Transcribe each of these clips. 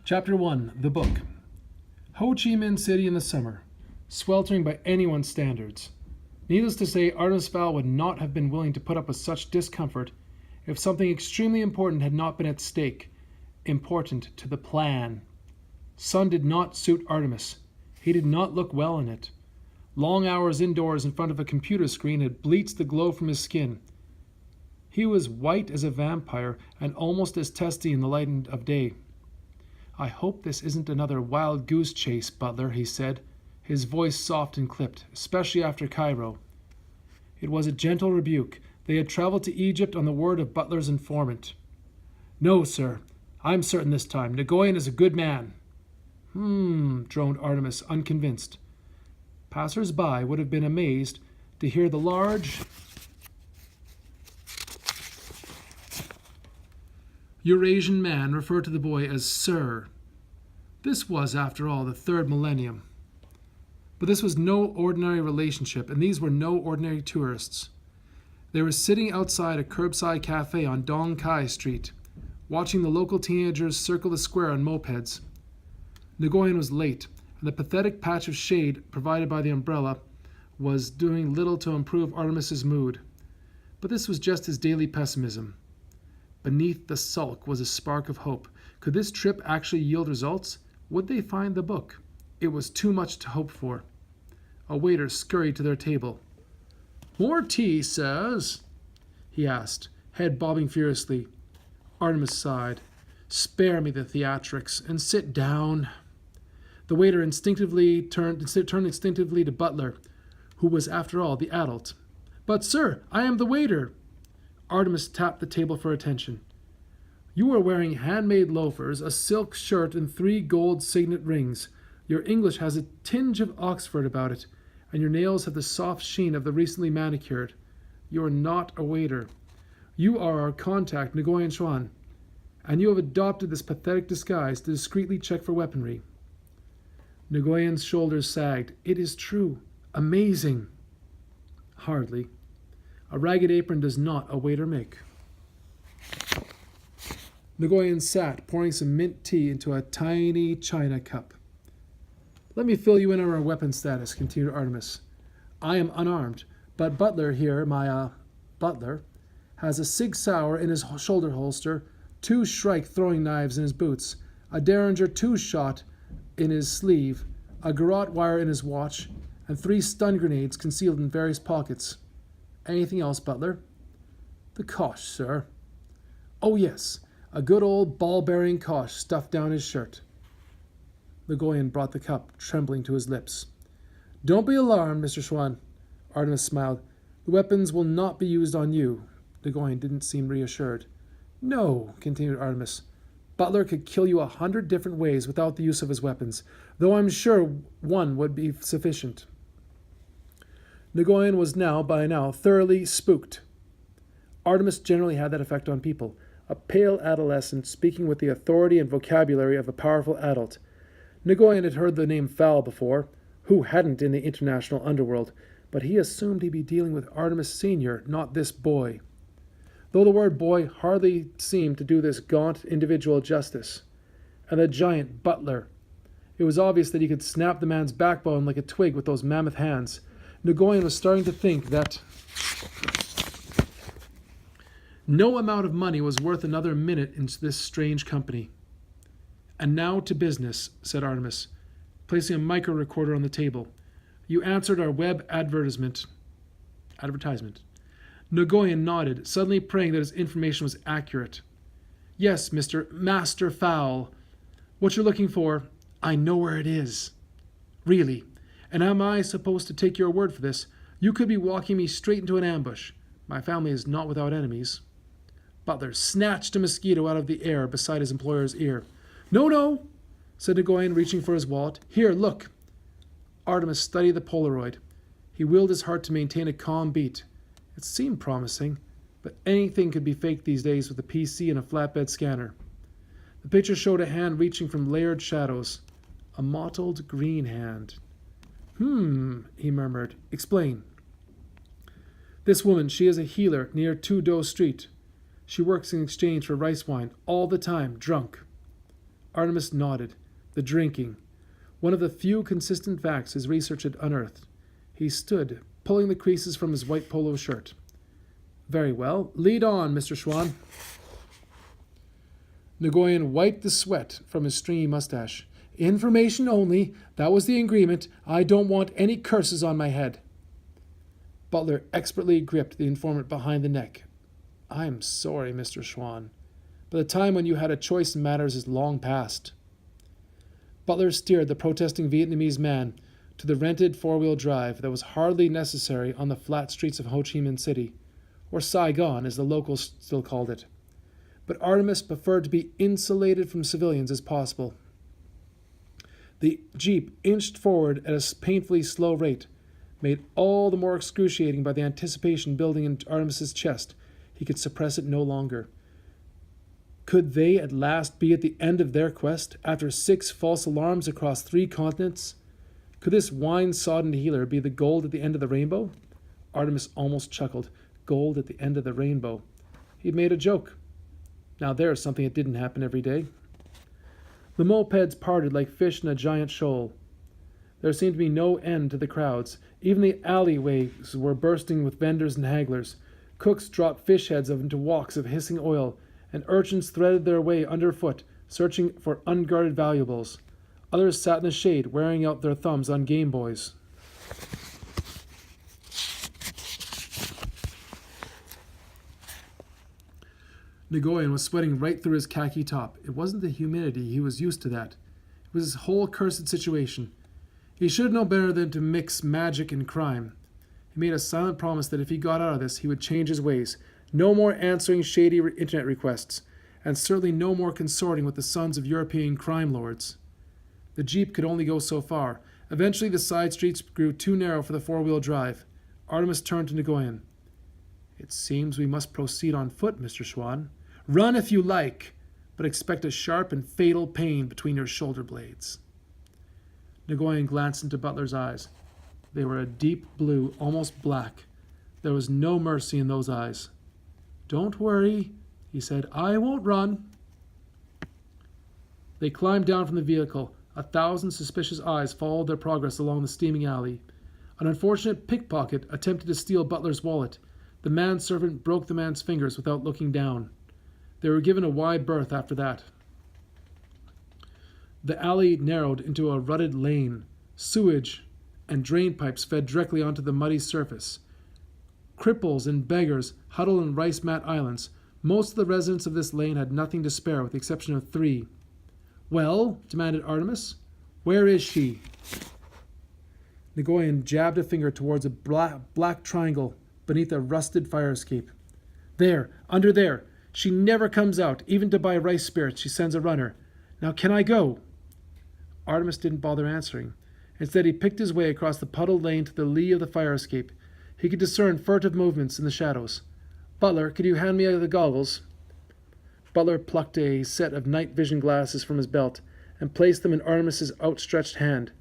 Chapter 1. The Book. Ho Chi Minh City in the summer, sweltering by anyone's standards. Needless to say, Artemis Fowl would not have been willing to put up with such discomfort if something extremely important had not been at stake, important to the plan. Sun did not suit Artemis. He did not look well in it. Long hours indoors in front of a computer screen had bleached the glow from his skin. He was white as a vampire and almost as testy in the light of day. "I hope this isn't another wild goose chase, Butler," he said, his voice soft and clipped, especially after Cairo. It was a gentle rebuke. They had traveled to Egypt on the word of Butler's informant. "No, sir. I'm certain this time. Nguyen is a good man." Droned Artemis, unconvinced. Passers-by would have been amazed to hear the large Eurasian man refer to the boy as Sir. This was, after all, the third millennium. But this was no ordinary relationship, and these were no ordinary tourists. They were sitting outside a curbside cafe on Dong Kai Street, watching the local teenagers circle the square on mopeds. Nguyen was late, and the pathetic patch of shade provided by the umbrella was doing little to improve Artemis's mood. But this was just his daily pessimism. Beneath the sulk was a spark of hope. Could this trip actually yield results? Would they find the book? It was too much to hope for. A waiter scurried to their table. "More tea, sirs?" he asked, head bobbing furiously. Artemis sighed. "Spare me the theatrics, and sit down." The waiter turned instinctively to Butler, who was, after all, the adult. "But, sir, I am the waiter." Artemis tapped the table for attention. "You are wearing handmade loafers, a silk shirt, and 3 gold signet rings. Your English has a tinge of Oxford about it, and your nails have the soft sheen of the recently manicured. You are not a waiter. You are our contact, Nguyen Xuan, and you have adopted this pathetic disguise to discreetly check for weaponry." Nguyen's shoulders sagged. "It is true. Amazing." "Hardly. A ragged apron does not a waiter make." Nguyen sat, pouring some mint tea into a tiny china cup. "Let me fill you in on our weapon status," continued Artemis. "I am unarmed, but Butler here, my butler, has a Sig Sauer in his shoulder holster, 2 Shrike throwing knives in his boots, a Derringer 2-shot in his sleeve, a garrote wire in his watch, and 3 stun grenades concealed in various pockets. Anything else, Butler?" "The Kosh, sir." "Oh, yes, a good old ball-bearing Kosh stuffed down his shirt." Nguyen brought the cup, trembling to his lips. "Don't be alarmed, Mr. Xuan." Artemis smiled. "The weapons will not be used on you." Nguyen didn't seem reassured. "No," continued Artemis. "Butler could kill you 100 different ways without the use of his weapons, though I'm sure one would be sufficient." Nguyen was by now thoroughly spooked. Artemis generally had that effect on people, a pale adolescent speaking with the authority and vocabulary of a powerful adult. Nguyen had heard the name Fowl before. Who hadn't in the international underworld? But he assumed he'd be dealing with Artemis Sr., not this boy. Though the word boy hardly seemed to do this gaunt individual justice. And the giant Butler. It was obvious that he could snap the man's backbone like a twig with those mammoth hands. Nguyen was starting to think that no amount of money was worth another minute in this strange company. "And now to business," said Artemis, placing a micro recorder on the table. "You answered our web advertisement." Nguyen nodded, suddenly praying that his information was accurate. "Yes, Mr. Master Fowl. What you're looking for, I know where it is." "Really? And am I supposed to take your word for this? You could be walking me straight into an ambush. My family is not without enemies." Butler snatched a mosquito out of the air beside his employer's ear. No, said Nguyen, reaching for his wallet. "Here, look." Artemis studied the Polaroid. He willed his heart to maintain a calm beat. It seemed promising, but anything could be faked these days with a PC and a flatbed scanner. The picture showed a hand reaching from layered shadows. A mottled green hand. He murmured. "Explain." "This woman, she is a healer near Tudo Street. She works in exchange for rice wine, all the time, drunk." Artemis nodded. The drinking. One of the few consistent facts his research had unearthed. He stood, pulling the creases from his white polo shirt. Very well. Lead on, Mr. Schwann. Nguyen wiped the sweat from his stringy mustache. Information only. That was the agreement. I don't want any curses on my head. Butler expertly gripped the informant behind the neck. I'm sorry, Mr. Schwann, but the time when you had a choice in matters is long past. Butler steered the protesting Vietnamese man to the rented four-wheel drive that was hardly necessary on the flat streets of Ho Chi Minh City, or Saigon as the locals still called it. But Artemis preferred to be insulated from civilians as possible. The jeep inched forward at a painfully slow rate, made all the more excruciating by the anticipation building in Artemis's chest. He could suppress it no longer. Could they at last be at the end of their quest, after 6 false alarms across 3 continents? Could this wine-sodden healer be the gold at the end of the rainbow? Artemis almost chuckled. Gold at the end of the rainbow. He'd made a joke. Now there's something that didn't happen every day. The mopeds parted like fish in a giant shoal. There seemed to be no end to the crowds. Even the alleyways were bursting with vendors and hagglers. Cooks dropped fish heads into walks of hissing oil, and urchins threaded their way underfoot, searching for unguarded valuables. Others sat in the shade, wearing out their thumbs on Game Boys. Nguyen was sweating right through his khaki top. It wasn't the humidity, he was used to that. It was his whole cursed situation. He should have known better than to mix magic and crime. He made a silent promise that if he got out of this, he would change his ways. No more answering shady internet requests, and certainly no more consorting with the sons of European crime lords. The jeep could only go so far. Eventually the side streets grew too narrow for the four-wheel drive. Artemis turned to Nguyen. It seems we must proceed on foot, Mr. Schwann. Run if you like, but expect a sharp and fatal pain between your shoulder blades. Nguyen glanced into Butler's eyes. They were a deep blue, almost black. There was no mercy in those eyes. Don't worry, he said. I won't run. They climbed down from the vehicle. 1,000 suspicious eyes followed their progress along the steaming alley. An unfortunate pickpocket attempted to steal Butler's wallet. The manservant broke the man's fingers without looking down. They were given a wide berth after that. The alley narrowed into a rutted lane. Sewage and drain pipes fed directly onto the muddy surface. Cripples and beggars huddled in rice mat islands. Most of the residents of this lane had nothing to spare, with the exception of 3. Well, demanded Artemis, where is she? Nguyen jabbed a finger towards a black triangle beneath a rusted fire escape. There, under there. She never comes out. Even to buy rice spirits, she sends a runner. Now can I go? Artemis didn't bother answering. Instead, he picked his way across the puddled lane to the lee of the fire escape. He could discern furtive movements in the shadows. Butler, could you hand me the goggles? Butler plucked a set of night vision glasses from his belt and placed them in Artemis's outstretched hand.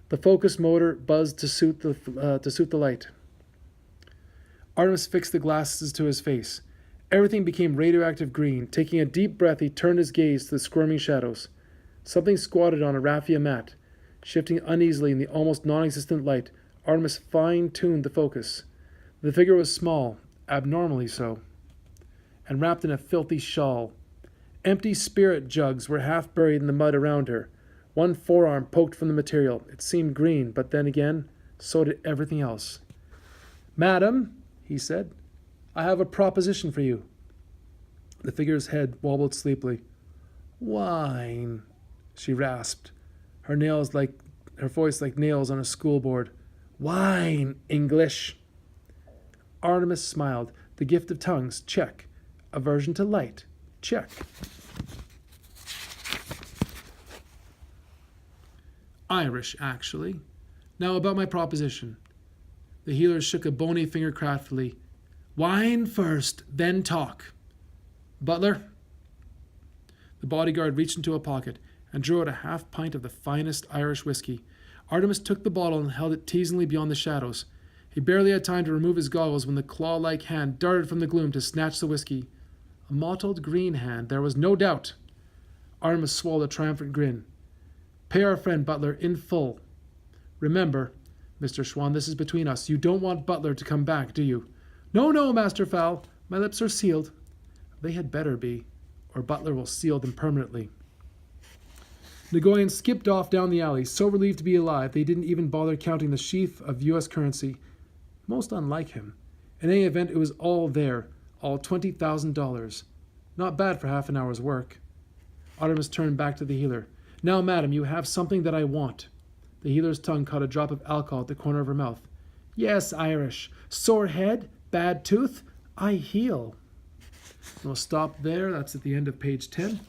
The focus motor buzzed to suit the light. Artemis fixed the glasses to his face. Everything became radioactive green. Taking a deep breath, he turned his gaze to the squirming shadows. Something squatted on a raffia mat. Shifting uneasily in the almost non-existent light, Artemis fine-tuned the focus. The figure was small, abnormally so, and wrapped in a filthy shawl. Empty spirit jugs were half buried in the mud around her. One forearm poked from the material. It seemed green, but then again, so did everything else. Madam, he said, I have a proposition for you. The figure's head wobbled sleepily. Wine, she rasped, her voice like nails on a schoolboard. Wine, English. Artemis smiled. The gift of tongues, check. Aversion to light, check. Irish, actually. Now about my proposition. The healer shook a bony finger craftily. Wine first, then talk. Butler? The bodyguard reached into a pocket and drew out a half pint of the finest Irish whiskey. Artemis took the bottle and held it teasingly beyond the shadows. He barely had time to remove his goggles when the claw-like hand darted from the gloom to snatch the whiskey. A mottled green hand, there was no doubt. Artemis swallowed a triumphant grin. Pay our friend Butler in full. Remember, Mr. Schwann, this is between us. You don't want Butler to come back, do you? No, no, Master Fowl. My lips are sealed. They had better be, or Butler will seal them permanently. Nagoyan skipped off down the alley, so relieved to be alive they didn't even bother counting the sheaf of U.S. currency. Most unlike him. In any event, it was all there, all $20,000. Not bad for half an hour's work. Artemis turned back to the healer. Now, madam, you have something that I want. The healer's tongue caught a drop of alcohol at the corner of her mouth. Yes, Irish. Sore head? Bad tooth? I heal. We'll stop there. That's at the end of page 10.